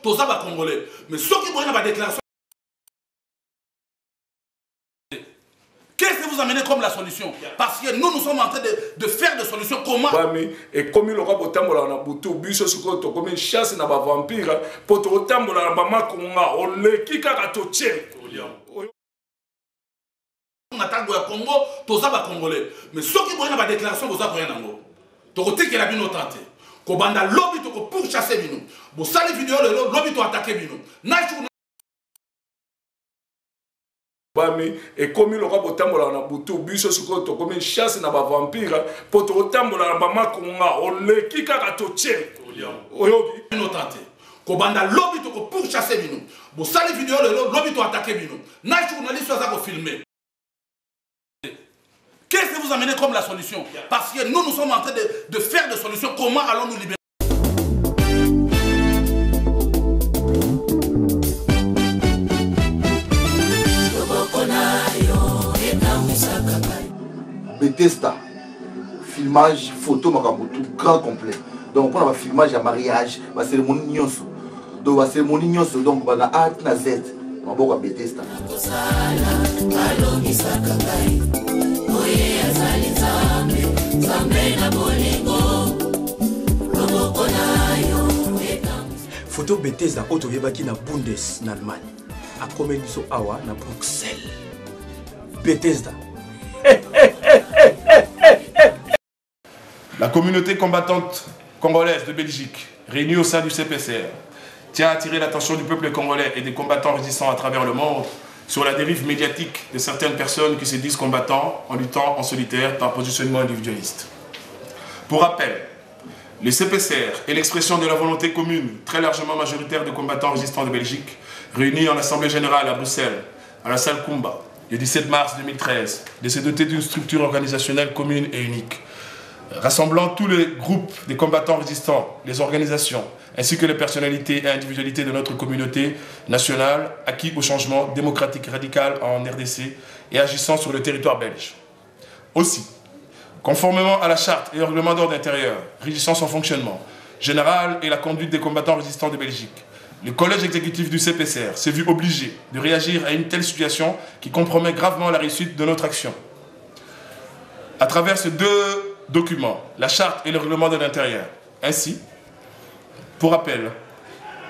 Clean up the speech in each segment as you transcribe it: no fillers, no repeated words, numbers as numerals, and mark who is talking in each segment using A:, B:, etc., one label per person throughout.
A: tous les Congolais. Mais ceux qui ont une déclaration, qu'est-ce que vous amenez comme la solution? Parce que nous sommes en train de faire des solutions. Comment?
B: Et comme il aura beau tambola na butu, biso suko comme une chasse na ba vampire, pour te tambola na ba makonga, on le kika katoche.
A: On attaque le Congo, tous les Congolais. Mais ceux qui ont une déclaration, vous avez rien. Tokote qui la bino tenté. Kobanda lobby to pour chasser bino. Bo sali vidéo le lobby to attaquer bino.
B: Et comme il aura beau tambola na butu, biso suko comme une chasse na ba vampire, pour te tambola na ba makonga, on le kika katoche.
A: Oyobi bino tenté. Kobanda lobby to pour chasser bino. Bo sali vidéo le lobby to attaquer bino. Na journaliste ça ko filmer. Qu'est-ce que vous amenez comme la solution? Parce que nous sommes en train de faire des solutions. Comment allons-nous libérer?
C: Bethesda, filmage, photo, tout grand complet. Donc on a un filmage à mariage, la cérémonie nyonso. Donc la cérémonie nyonso, donc on a A na Z. On a Bethesda.
D: Photo Bethesda auto yebaki na Bundes en Allemagne. A comme biso awa na Bruxelles. Bethesda.
E: La communauté combattante congolaise de Belgique, réunie au sein du CPCR, tient à attirer l'attention du peuple congolais et des combattants résistants à travers le monde sur la dérive médiatique de certaines personnes qui se disent combattants en luttant en solitaire par positionnement individualiste. Pour rappel, le CPCR est l'expression de la volonté commune, très largement majoritaire de combattants résistants de Belgique, réunis en Assemblée Générale à Bruxelles, à la salle Kumba, le 17 mars 2013, de se doter d'une structure organisationnelle commune et unique, rassemblant tous les groupes des combattants résistants, les organisations, ainsi que les personnalités et individualités de notre communauté nationale, acquis au changement démocratique radical en RDC et agissant sur le territoire belge. Aussi, conformément à la charte et au règlement d'ordre intérieur, régissant son fonctionnement général et la conduite des combattants résistants de Belgique, le collège exécutif du CPCR s'est vu obligé de réagir à une telle situation qui compromet gravement la réussite de notre action. À travers ces deux documents, la charte et le règlement de l'intérieur. Ainsi, pour rappel,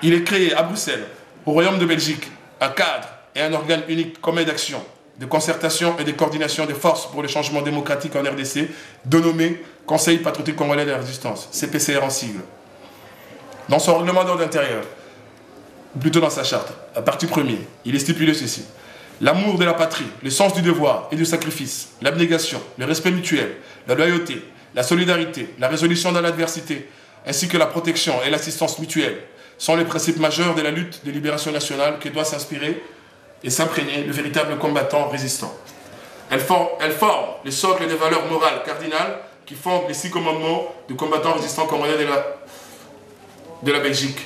E: il est créé à Bruxelles, au Royaume de Belgique, un cadre et un organe unique commun d'action, de concertation et de coordination des forces pour le changement démocratique en RDC, dénommé Conseil patriotique congolais de la résistance, CPCR en sigle. Dans son règlement d'ordre intérieur, ou plutôt dans sa charte, à partie première, il est stipulé ceci. L'amour de la patrie, le sens du devoir et du sacrifice, l'abnégation, le respect mutuel, la loyauté, la solidarité, la résolution de l'adversité, ainsi que la protection et l'assistance mutuelle sont les principes majeurs de la lutte de libération nationale que doit s'inspirer et s'imprégner le véritable combattant résistant. Elle forme le socle des valeurs morales cardinales qui fondent les 6 commandements du combattant résistant congolais de la Belgique.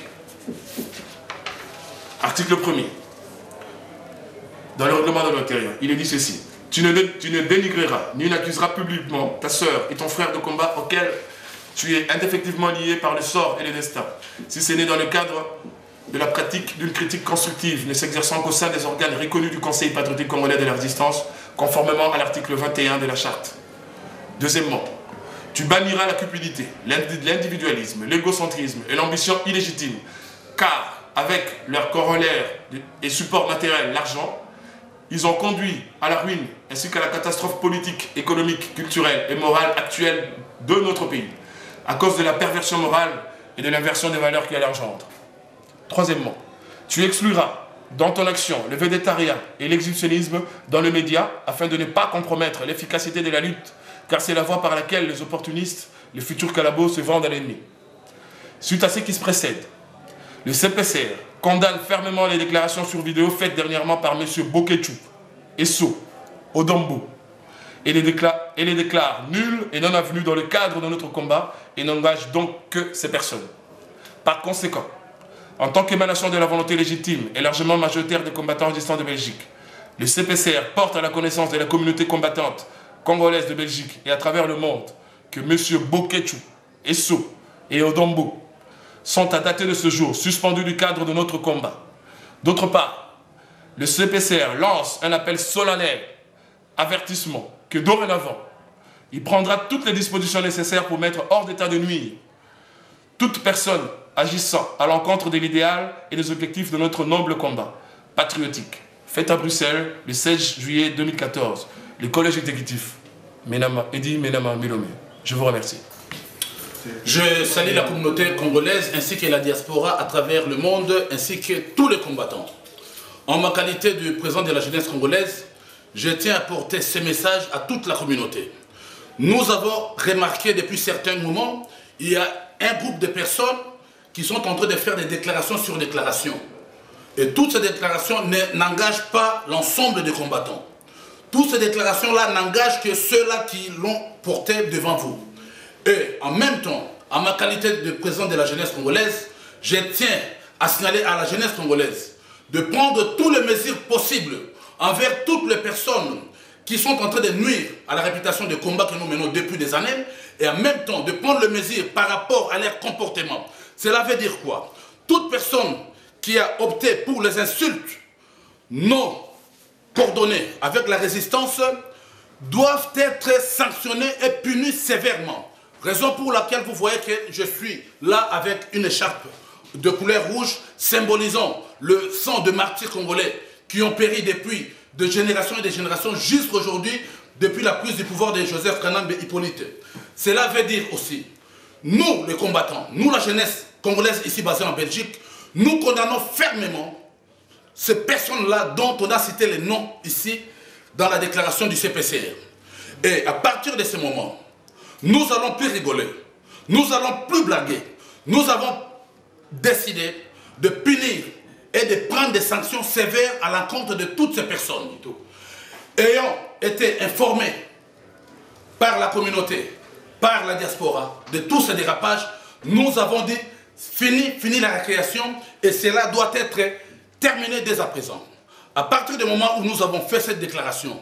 E: Article 1er. Dans le règlement de l'intérieur, il est dit ceci. Tu ne dénigreras ni n'accuseras publiquement ta sœur et ton frère de combat auquel tu es indéfectiblement lié par le sort et le destin, si ce n'est dans le cadre de la pratique d'une critique constructive ne s'exerçant qu'au sein des organes reconnus du Conseil patriotique congolais de la résistance, conformément à l'article 21 de la charte. Deuxièmement, tu banniras la cupidité, l'individualisme, l'égocentrisme et l'ambition illégitime, car avec leur corollaire et support matériel, l'argent, ils ont conduit à la ruine ainsi qu'à la catastrophe politique, économique, culturelle et morale actuelle de notre pays, à cause de la perversion morale et de l'inversion des valeurs qu'elle engendre. Troisièmement, tu excluras dans ton action le végétariat et l'exhibitionnisme dans le média afin de ne pas compromettre l'efficacité de la lutte, car c'est la voie par laquelle les opportunistes, les futurs calabos se vendent à l'ennemi. Suite à ce qui se précède, le CPCR condamne fermement les déclarations sur vidéo faites dernièrement par M. Bokechu, Esso, Odombo, et les déclare nulles et non avenues dans le cadre de notre combat et n'engage donc que ces personnes. Par conséquent, en tant qu'émanation de la volonté légitime et largement majoritaire des combattants résistants de Belgique, le CPCR porte à la connaissance de la communauté combattante congolaise de Belgique et à travers le monde que M. Bokechu, Esso et Odombo sont à dater de ce jour suspendus du cadre de notre combat. D'autre part, le CPCR lance un appel solennel, avertissement, que dorénavant, il prendra toutes les dispositions nécessaires pour mettre hors d'état de nuire toute personne agissant à l'encontre de l'idéal et des objectifs de notre noble combat patriotique. Fait à Bruxelles le 16 juillet 2014, le collège exécutif Edi Menama Milome. Je vous remercie.
A: Je salue la communauté congolaise ainsi que la diaspora à travers le monde ainsi que tous les combattants. En ma qualité de président de la jeunesse congolaise, je tiens à porter ce message à toute la communauté. Nous avons remarqué depuis certains moments, il y a un groupe de personnes qui sont en train de faire des déclarations sur déclarations. Et toutes ces déclarations n'engagent pas l'ensemble des combattants. Toutes ces déclarations-là n'engagent que ceux-là qui l'ont porté devant vous. Et en même temps, en ma qualité de président de la jeunesse congolaise, je tiens à signaler à la jeunesse congolaise de prendre toutes les mesures possibles envers toutes les personnes qui sont en train de nuire à la réputation de combat que nous menons depuis des années, et en même temps de prendre les mesures par rapport à leur comportement. Cela veut dire quoi? Toute personne qui a opté pour les insultes non coordonnées avec la résistance doivent être sanctionnées et punies sévèrement. Raison pour laquelle vous voyez que je suis là avec une écharpe de couleur rouge symbolisant le sang de martyrs congolais qui ont péri depuis de générations et de générations jusqu'à aujourd'hui, depuis la prise du pouvoir de Joseph Kanambe Hippolyte. Cela veut dire aussi, nous les combattants, nous la jeunesse congolaise ici basée en Belgique, nous condamnons fermement ces personnes-là dont on a cité les noms ici dans la déclaration du CPCR. Et à partir de ce moment, nous allons plus rigoler, nous allons plus blaguer, nous avons décidé de punir et de prendre des sanctions sévères à l'encontre de toutes ces personnes. Ayant été informés par la communauté, par la diaspora, de tous ces dérapages, nous avons dit fini la récréation et cela doit être terminé dès à présent. À partir du moment où nous avons fait cette déclaration,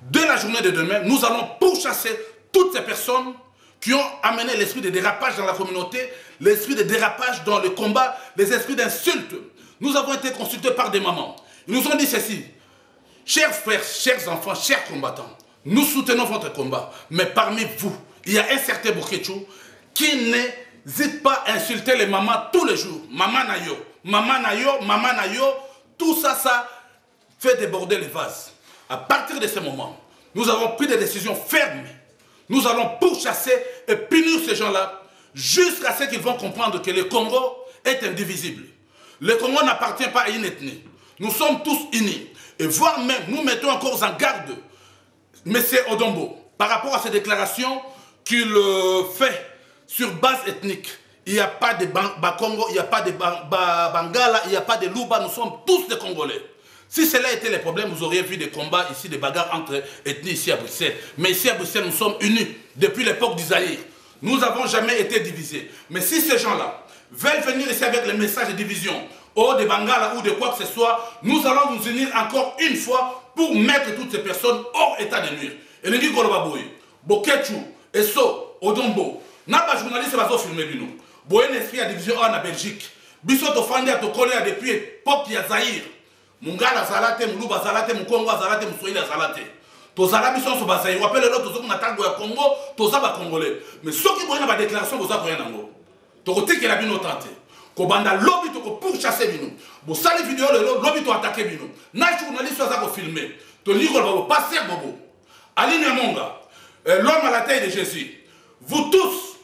A: dès la journée de demain, nous allons pourchasser toutes ces personnes qui ont amené l'esprit de dérapage dans la communauté, l'esprit de dérapage dans le combat, les esprits d'insultes. Nous avons été consultés par des mamans. Ils nous ont dit ceci: chers frères, chers enfants, chers combattants, nous soutenons votre combat, mais parmi vous, il y a un certain Boketchou qui n'hésite pas à insulter les mamans tous les jours. Maman nayo, maman nayo, maman nayo, tout ça, ça fait déborder les vases. À partir de ce moment, nous avons pris des décisions fermes. Nous allons pourchasser et punir ces gens-là jusqu'à ce qu'ils vont comprendre que le Congo est indivisible. Le Congo n'appartient pas à une ethnie. Nous sommes tous unis. Et voire même, nous mettons encore en garde M. Odombo par rapport à ces déclarations qu'il fait sur base ethnique. Il n'y a pas de Bakongo, il n'y a pas de Bangala, il n'y a pas de Luba, nous sommes tous des Congolais. Si cela était le problème, vous auriez vu des combats ici, des bagarres entre ethnies ici à Bruxelles. Mais ici à Bruxelles, nous sommes unis depuis l'époque du Zaïre. Nous n'avons jamais été divisés. Mais si ces gens-là veulent venir ici avec le message de division, ou de Bangala ou de quoi que ce soit, nous allons nous unir encore une fois pour mettre toutes ces personnes hors état de nuire. Et nous disons que Boketchou, Esso, Odombo, Naba journaliste va filmer bino. Boyen esprit à division en Belgique. Bissot offendé à Tokolé depuis l'époque de Zaïre. Mungala Zalate, Muluba Zalate, Mukongo Zalate, Moussoïla Zalate. Tozala mission sur Bazaïre. On appelle l'autre, on attaque le Congo, Tozaba Congolais. Mais ceux qui voient la déclaration, vous avez rien en haut. Tokoté qui a bien tenté. Kobanda lobby to pour chasser bino. Bo sali vidéo le lobby to attaquer bino. Na journaliste ça ko filmer. To lire va passer bobo. Aline Monga, l'homme à la taille de Jésus. Vous tous,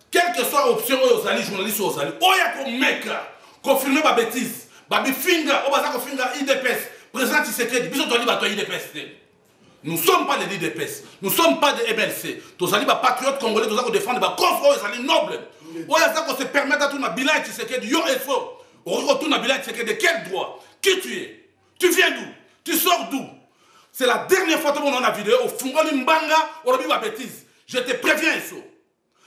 A: quelle que soit l'option aux alliés journalistes aux alliés, oya ko meka, ko filmer ba bêtise, ba bifinga, obaza ko finga IDPS, président Tshisekedi, biso to li ba to IDPS. Nous ne sommes pas des IDPS, nous ne sommes pas des MLC. Tous les patriotes congolais, tous les défendre les confrères, les alliés nobles. Ou est-ce qu'on se permet de tout un bilan qui se dit yo et faux. On retourne un bilan qui se dit de quel droit? Qui tu es? Tu viens d'où? Tu sors d'où? C'est la dernière fois que on a la vidéo au Fungoli Mbanga, on a vu ma bêtise. Je te préviens ça.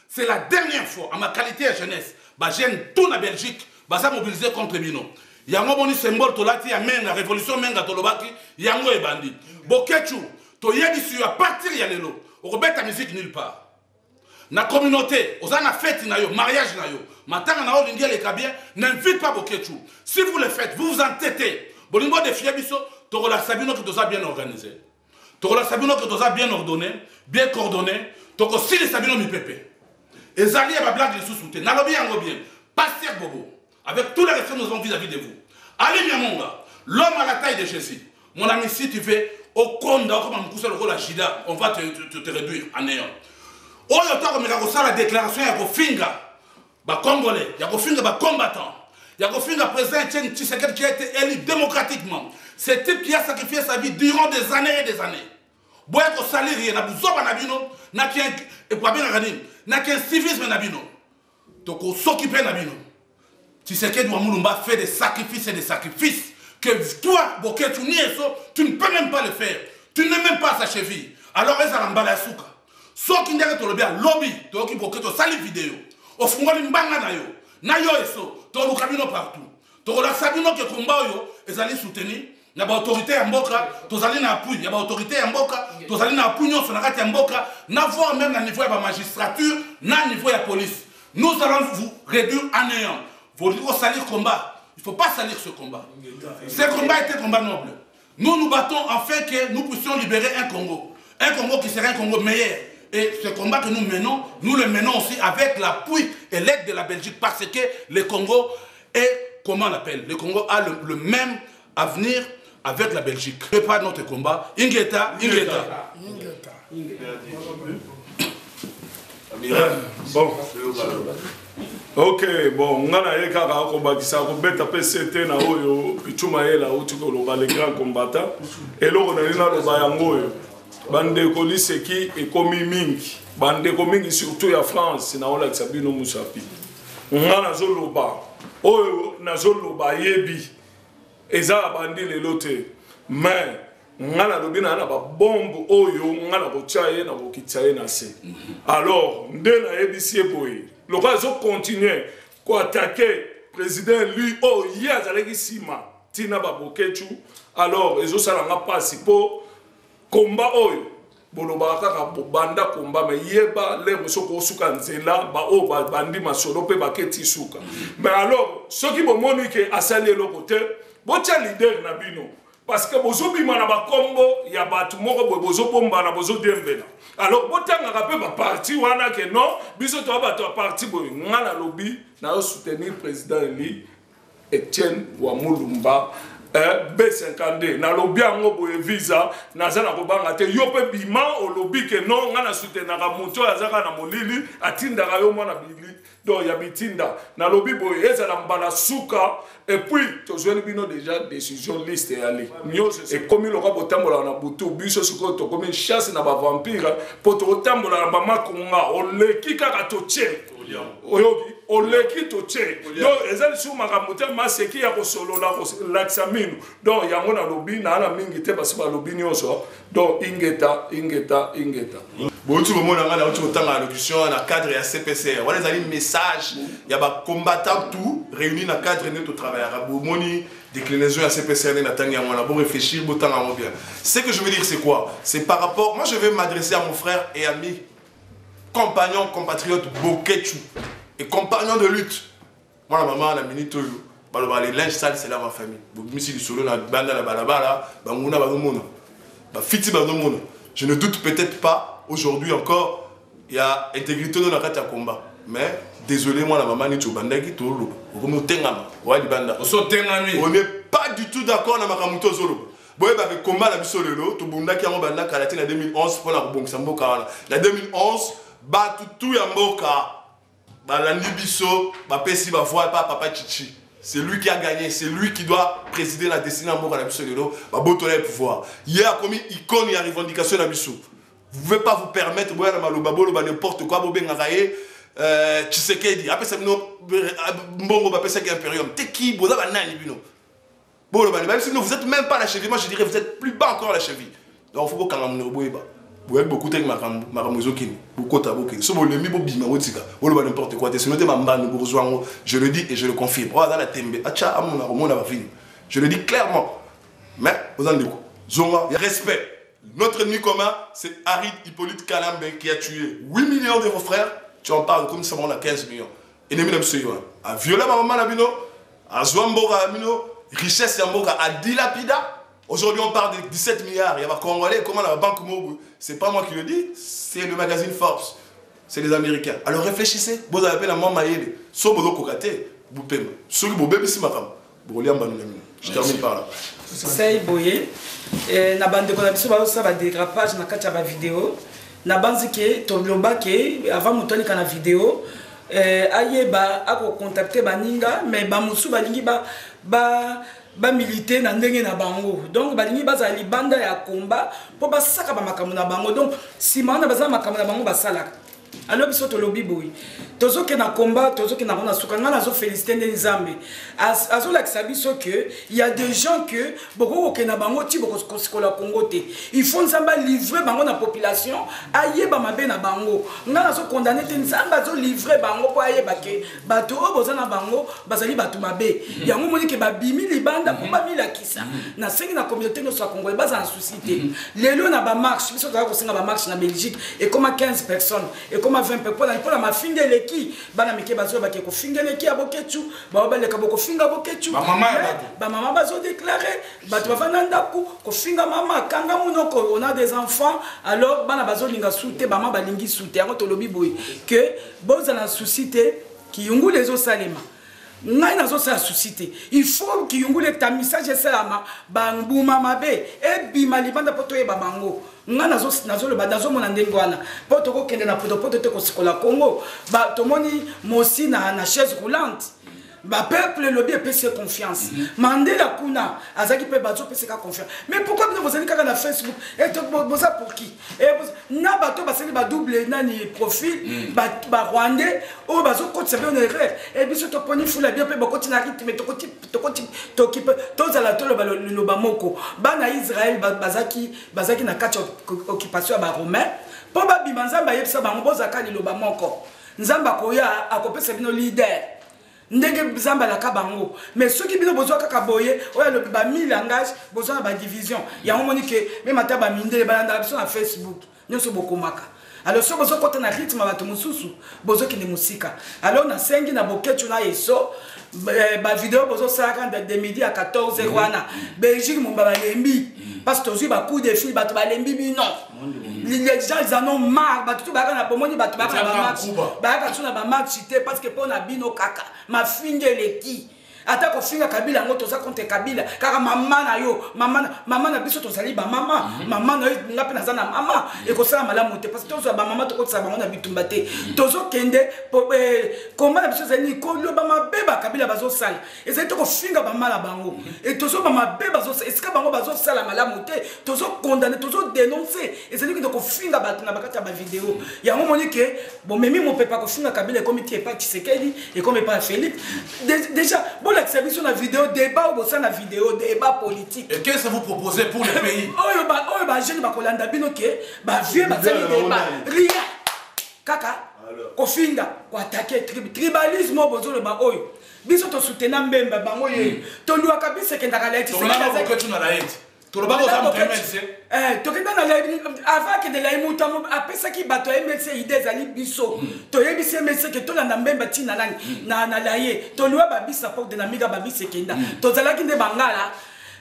A: C'est la dernière fois, en ma qualité de jeunesse, j'aime tout la Belgique, ça mobilisé contre Bino. Il y a un bon symbole, il y a la révolution, il y a un bandit. Boketchou, tu y a dit à partir de l'élo, on rebête ta musique nulle part. na communauté, aux na fête na yo, mariage na yo, matanga na yo lingi les kabien, n'invite pas Boketu. Si vous le faites, vous vous entêtez. Bolingo de Fiabiso, Torola Sabino qui doit bien organisé. Torola Sabino qui doit bien ordonné, bien coordonné, Toko si les Sabino mi pépé. Et Zali a ma blague les sous-soutés. Nalobi yango bien. Pasteur Bobo. Avec tout le respect que nous avons vis-à-vis de vous. Allez, Miamonga, l'homme à la taille de Jésus. Mon ami, si tu fais au Konda, comme on pousse le rôle à Jida, on va te réduire en néant. Oh, il y a la déclaration, il y a Gofinga, Congolais, il y a Gofinga, combattant. Il y a Gofinga, président Etienne Tshisekedi qui a été élu démocratiquement. C'est type qui a sacrifié sa vie durant des années et des années. Boya ko salir ye na buzoba na bino na ki e kwa bien ngani na ki civisme na bino. Donc on s'occuper na bino. Tshisekedi wa Mulumba fait des sacrifices et des sacrifices que toi Boketu Nieso tu ne peux même pas le faire. Tu n'es même pas sa cheville. Alors eza na mbala suka. Soki ndenge to lobia lobby to ki Boketu sali vidéo. O fungoli mbanga na yo. Na yo eso to lukabino partout. To la sabino ke komba yo ezali soutenir. Il y a des autorités en Boka, il y a des autorités en Boka, il y a des autorités en Boka, n'avoir même au niveau de la magistrature, au niveau de la police. Nous allons vous réduire en néant. Vous devez salir le combat. Il ne faut pas salir ce combat. Ce combat était un combat noble. Nous nous battons afin que nous puissions libérer un Congo. Un Congo qui serait un Congo meilleur. Et ce combat que nous le menons aussi avec l'appui et l'aide de la Belgique parce que le Congo est, comment on l'appelle, le Congo a le même avenir avec la Belgique. Prépare notre combat. Ingeta.
B: Bon. Ok, bon, on a eu un combat qui s'est PCT na oyo, pichuma yela utuko loba les grands combattants. Et là on a eu na loba yango yo. Bande kolise ki e komi mingi. Bande komingi surtout ya France na ola Sabino Musapi. On a zo loba. Oyo na zo loba yebi. Eza bandi le lote mais ngana lobina na ba bombe oyo ngana ko tchaye na ko kitsaye na se alors ndena ebisi boy le cas zo continuer ko attaquer président lui oh hier azalaki sima tina ba Boketu alors ezo sala nga pasi po combat oyo boloba kaka banda combat mais yeba le musoko suka nzela ba o ba bandi masolo pe ba keti suka mais alors ce qui bon monique asali le côté bocha leader na bino parce que bozo bima na ba kombo ya batu moko bozo bomba na bozo dembela alors botanga ka pe ba parti wana ke non biso to ba to parti boy ngala lobby na soutenir président Eli Etienne wa Mulumba B52 na lobby ango boye visa na zana ko banga te yo pe bima o lobby ke non ngana soutenir ka moto azaka na molili atinda ka yo mwana bili donc ya bitinda na lobby boye ezala mbala suka et puis tu joues bino déjà décision liste et aller et comme le roi botambola na butu biso suko to comme chasse na ba vampire pour to tambola na ba makonga o le kika to tche oyoki o le ki to tche donc ezali su makamuta maseki ya ko solo la l'examine donc yango na lobby na na mingi te basi ba lobby nyoso donc ingeta
E: bon tu moment na ngala tu tanga allocution na cadre ya CPCR wala ezali message ya ba combattant tout réunis na cadre de travail arabe moni déclinaison ya CPCR na tanga ngala bon réfléchir bon tanga bien ce que je veux dire c'est quoi c'est par rapport moi je vais m'adresser à mon frère et ami compagnon compatriote Boketu et compagnon de lutte moi la maman la minute baloba les linges sales c'est là ma famille misi du solo na banda la balabala banguna bazomona ba fiti bazomona je ne doute peut-être pas aujourd'hui encore il y a intégrité dans la carte à combat mais désolé moi la maman ni tu bandaki to lo comme tengama wa di banda on n'est pas du tout d'accord na makamuto zolo boye ba be combat la biso lelo to bundaki yango banda kala tina 2011 pour la bongisa mboka wana la 2011 ba tout ya mboka ba la nibiso ba pesi ba voix pas papa Chichi. C'est lui qui a gagné, c'est lui qui doit présider la destinée en Mboka Nabiso Lelo, ba botola le pouvoir. Il y a comme icône et revendication Nabiso. Vous ne pouvez pas vous permettre de voir n'importe quoi, Tshisekedi, après ça, Mbongo va passer impérium. T'es qui, Boza Banani, Bino? Vous n'êtes même pas la cheville, moi je dirais vous êtes plus bas encore la cheville. Donc il faut que vous ayez vous avez beaucoup de maramozokini, beaucoup de tabokini. Si vous le mis, vous avez n'importe quoi. Je le dis et je le confirme. Je le dis clairement. Mais vous en dites quoi? Il y a respect. notre ennemi commun, c'est Harid Hippolyte Kalambe qui a tué 8 millions de vos frères. Tu en parles comme si on a 15 millions. Ennemi de monsieur, a violé ma maman Labino, a Zouamboga Amino, richesse Yamboga, a dilapida. Aujourd'hui, on parle de 17 milliards. Il y a un Congolais, comment la banque Mobu. C'est pas moi qui le dis, c'est le magazine Forbes. C'est les Américains. Alors réfléchissez. Vous avez appelé la maman Maïle. So bodo kokate, vous paiez. Celui qui vous bébé si makam. Je termine par là.
F: C'est Boye. Na bande de biso ba ça va dérapage na kati ya vidéo. Na banzi ke to loba ke avant motoni kana vidéo ayeba ako contacter baninga mais ba musu balingi ba militer na ndenge na bango. Donc balingi baza libanda ya combat po basaka ba makambo na bango. Donc si mana baza makambo na bango basalaka. Alors biso to lobi boy. Tozo ke na combat, tozo ke na rona suka ngana zo féliciter Nzambe. Azo la biso que il y a des gens que boko ke na bango ti boko koskola Congo te. Il faut Nzamba livrer bango na population, ayeba mabe na bango. Ngana zo condamner te Nzamba zo livrer bango po ayeba ke bato o bozana bango bazali bato mabe. Yango moni ke ba bimi libanda po ba mila kisa. Na sengi na communauté no so Congolais baza en souci te. Lelo na ba marche, biso to ko singa ba marche na Belgique et comme 15 personnes et comme 20 personnes pour la mafinga qui bana mike bazo ba ke ko fingele ki abokechu ba ba le ka boko finga abokechu ba mama bazo déclarer ba to va nanda ko finga mama kanga munoko on a des enfants alors bana bazo linga soute ba mama balingi soute yango to lobi boy que boza na société qui yungu les osalema ngai nazo sa société il faut ki yungu le ta message selama banguma mabe e bima libanda poto e babango nga nazo le badazo mona ndengwana poto ko kende na poto te ko sikola Congo ba tomoni mosi na chaise roulante ba peuple lobby et pèse confiance Mandela kuna azaki pe bazo pèse confiance mais pourquoi vous allez na Facebook et boza pour qui et na bato baseli ba double nani profil ba rwandais o bazo ko tsabe on erreur et biso to poni fula bien pe bako tina rythme to ki to za la to le ba moko bana Israël bazaki na kati occupation ba romain po ba bimanzamba yebisa ba mboza kali lo ba moko nzamba koya akopesa bino leader ndenge bizamba la kabango mais ceux qui bino besoin kaka boye oya le ba mille langage besoin ba division ya on que même ata ba mindele balanda biso na Facebook nyoso bokomaka alors so besoin kota na rythme bato mususu besoin ki ne musika alors na sengi na boketu na yeso ba vidéo besoin ça de midi à 14h wana Belgique mon ba lembi parce que toujours ba coup de fil bato ba lembi non les gens ils en ont marre bato ba na pomoni bato ba ba match parce que pour na bino kaka ma finge qui ata ko finga Kabila ngoto za contre Kabila kaka mama na yo mama na biso to sali ba mama na ngapi na zana mama e ko sala malamu te parce que tozo ba mama to ko sa bango na bitumba te tozo kende comment na biso zali ko lo ba mabeba Kabila bazo sala e zali to ko finga ba mala bango e tozo ba mabeba bazo eska bango bazo sala malamu te tozo condamner tozo dénoncer e zali ko finga ba na bakata ba vidéo ya ngo moni ke bon memi mon papa ko finga Kabila comme qui est pas Tshisekedi et comme pas Félix déjà l'accès sur la vidéo débat ou sur la vidéo débat politique.
A: Et qu'est-ce que vous proposez pour le pays?
F: Oh bah jeune bah kolanda bino ke bah vieux bah débat rien kaka kofinga ko attaquer tribalisme bozo le bah oyo biso to soutenir mbemba bango ye to lwa kabisa kenda kala eti
A: c'est que tu na la haine to le bango za MLC
F: to kenda na la avant que de la imuta apesa ki bato MLC idées ali biso to yebisi MLC que to na mbemba tina nani na la ye to lwa babisa pour de na miga babisa kenda to zalaki nde bangala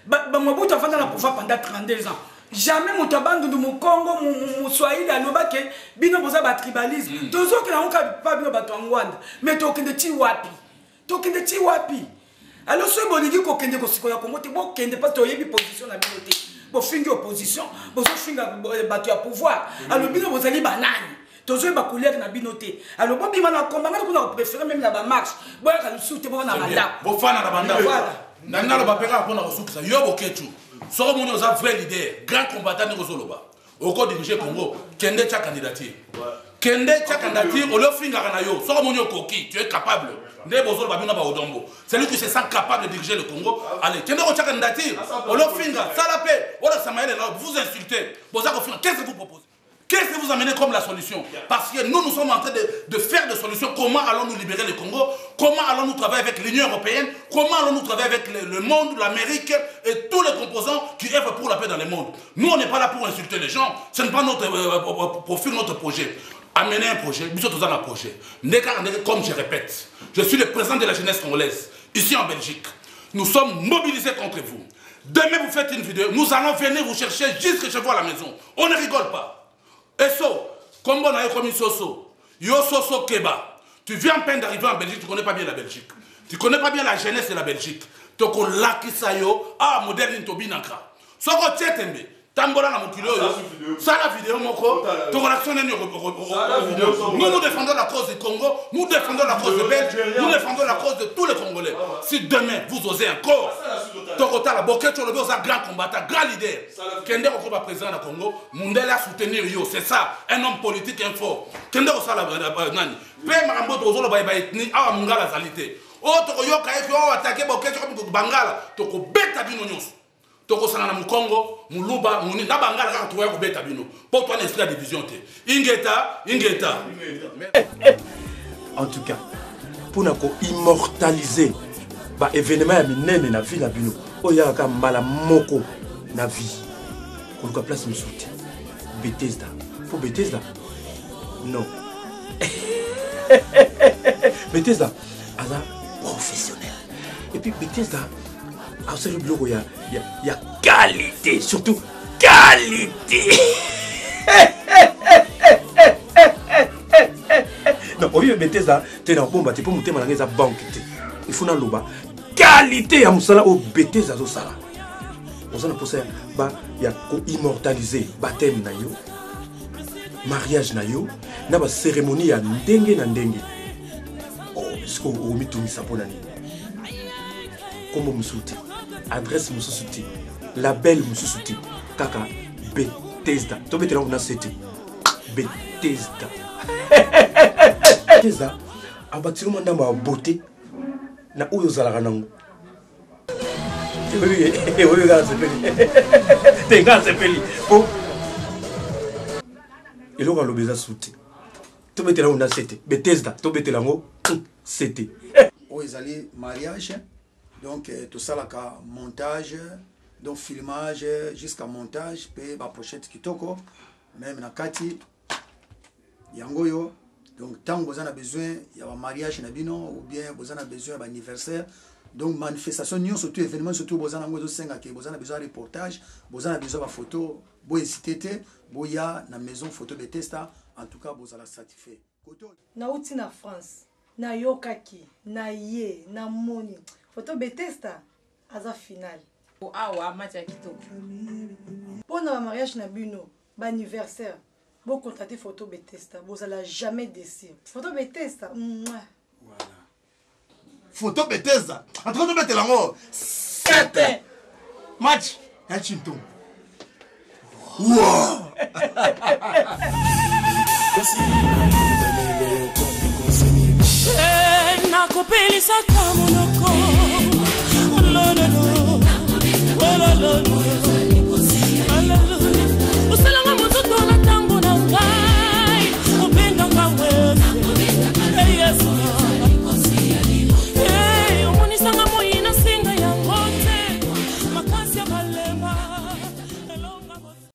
F: ba mobutu afanda na pouvoir pendant 32 ans. Jamais mon tabandu du Congo, mon Swahili, à l'obake, bino boza ba tribalisme. Tozo que na pas bino batwangwanda, mais to kende ti wapi. To kende ti wapi. Alors ce bonigi ko kende ko sikoya Congo te bo kende pas to yebi position na bino te. Bo fingi opposition, bo so finga batu ya pouvoir. Alors bino bozali banani. Tozo ba couleur na bino te. Alors bo bima na combat na ko préférer même na ba marche. Bo ya ka soute bo na banda.
A: Bo fana na banda. Na ngalo ba peka ko na kosuka yo boketu. Soro mon oza vrai leader, grand combattant de Rosoloba. Au code diriger Congo, Kende tcha candidature. Kende tcha candidature, on le finga yo. Soro mon koki, tu es capable. Ne bozolo ba bina ba odombo. C'est lui qui se sent capable de diriger le Congo. Allez, Kende tcha candidature, on le finga, ça la paix. On le samaïle là, vous insultez. Boza ko finga, qu'est-ce que vous proposez? Qu'est-ce que vous amenez comme la solution? Parce que nous sommes en train de faire des solutions. Comment allons-nous libérer le Congo? Comment allons-nous travailler avec l'Union européenne? Comment allons-nous travailler avec le monde, l'Amérique et tous les composants qui œuvrent pour la paix dans le monde? Nous, on n'est pas là pour insulter les gens. Ce n'est pas notre profil, notre projet. Amener un projet, nous sommes dans un projet. Comme je répète, je suis le président de la jeunesse congolaise, ici en Belgique. Nous sommes mobilisés contre vous. Demain, vous faites une vidéo, nous allons venir vous chercher jusque chez vous à la maison. On ne rigole pas. Et ça, comme on a commis Soso, Yo Soso Keba, tu viens à peine d'arriver en Belgique, tu ne connais pas bien la Belgique. Tu ne connais pas bien la jeunesse de la Belgique. Tu connais Lakisayo, moderne Tobinaka. Soko Tchetembe, Tambola na Mokilo, ça la vidéo, Moko, ton réaction est nous défendons la cause du Congo, nous défendons la cause de Belge, nous défendons la cause de tous les Congolais. Si demain vous osez encore, Tokota la Boké, tu le veux, un grand combattant, grand leader, Kende Okoba président du Congo, Mundela soutenir Yo, c'est ça, un homme politique, un fort. Kende Osala Nani, Pé Marambo Tozolo Baïbaïtni, Awa Mungala Zalité. Oh, Toko Yoka, attaqué Boké, tu Bangala, Toko Beta Binonyos. Toko Sanana Mukongo, Muluba, Munina Bangala, tu vois, Beta Bino. Pour toi, l'esprit de division. Ingeta.
D: En tout cas, pour nous immortaliser l'événement de la vie, il y a un mal moko na vie. Pour nous place nous soutien. Bethesda. Pour Bethesda? Non. Bethesda, elle est professionnelle. Et puis Bethesda, il y a qualité, surtout qualité. Non, au lieu de Bethesda, tu es dans le tu peux monter dans la banque. Il faut dans qualité à Moussala au Bethesda. On a pour ça, il y a immortaliser baptême na yo, mariage na yo, na ba cérémonie ya ndenge na ndenge. Oh, est-ce qu'on met tout ça pour l'année? Comment me soutenir? Adresse me soutenir, label me soutenir, kaka Bethesda. Tu peux te rendre dans cette Bethesda. Bethesda, a bâti le monde en beauté, na où vous allez ranango. Oui, regarde ce pays. Regarde ce pays. Et là on a le besoin soutenir. Tu peux te rendre dans cette Bethesda. Tu peux te rendre c'était.
G: Oh, ils allaient mariage. Donc tout ça là, montage, donc filmage jusqu'à montage, puis la pochette kitoko, même na kati, yangoyo. Donc tant que vous avez besoin, il y a un mariage nabino ou bien vous avez besoin d'un anniversaire. Donc manifestation, surtout événement, surtout vous avez besoin de reportage, vous avez besoin de photos, vous hésitez, vous y a na maison photo de Bethesda, en tout cas vous allez satisfaire.
H: Na uti na France, na yokaki, na ye, na moni. Photo Bethesda, aza final.
I: Awa, matia kitoko.
H: Pour le mariage na bino, anniversaire, vous contactez photo Bethesda, vous allez jamais déçu. Photo Bethesda, voilà.
C: Photo Bethesda, en train de mettre l'amour. 7 match, un chinton. Wow!
J: Nakopelisa kamonoko, lo lo lo, lo lo lo.